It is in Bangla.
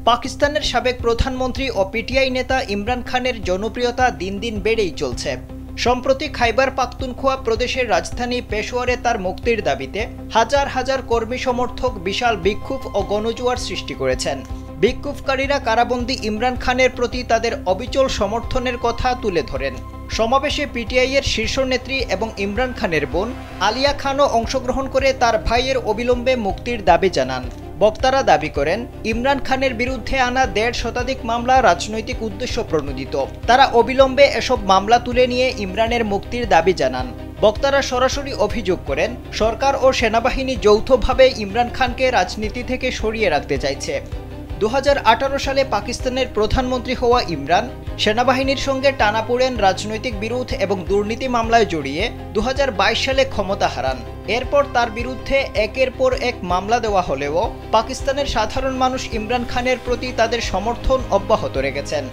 পাকিস্তানের সাবেক প্রধানমন্ত্রী ও পিটিআই নেতা ইমরান খানের জনপ্রিয়তা দিন দিন বেড়েই চলছে। সম্প্রতি খাইবার পাখতুনখোয়া প্রদেশের রাজধানী পেশোয়ারে তার মুক্তির দাবিতে হাজার হাজার কর্মী সমর্থক বিশাল বিক্ষোভ ও গণজোয়ার সৃষ্টি করেছেন। বিক্ষোভকারীরা কারাবন্দী ইমরান খানের প্রতি তাদের অবিচল সমর্থনের কথা তুলে ধরেন। সমাবেশে পিটিআইয়ের শীর্ষ নেত্রী এবং ইমরান খানের বোন আলিয়া খানও অংশগ্রহণ করে তার ভাইয়ের অবিলম্বে মুক্তির দাবি জানান। বক্তারা দাবি করেন, ইমরান খানের বিরুদ্ধে আনা ১.৫ শতাধিক মামলা রাজনৈতিক উদ্দেশ্য প্রণোদিত। তারা অবিলম্বে এসব মামলা তুলে নিয়ে ইমরানের মুক্তির দাবি জানান। বক্তারা সরাসরি অভিযোগ করেন, সরকার ও সেনাবাহিনী যৌথভাবে ইমরান খানকে রাজনীতি থেকে সরিয়ে রাখতে চাইছে। ২০১৮ সালে পাকিস্তানের প্রধানমন্ত্রী হওয়া ইমরান সেনাবাহিনীর সঙ্গে টানাপোড়েন, রাজনৈতিক বিরোধ এবং দুর্নীতি মামলায় জড়িয়ে ২০২২ সালে ক্ষমতা হারান। এরপর তার বিরুদ্ধে একের পর এক মামলা দেওয়া হলেও পাকিস্তানের সাধারণ মানুষ ইমরান খানের প্রতি তাদের সমর্থন অব্যাহত রেখেছেন।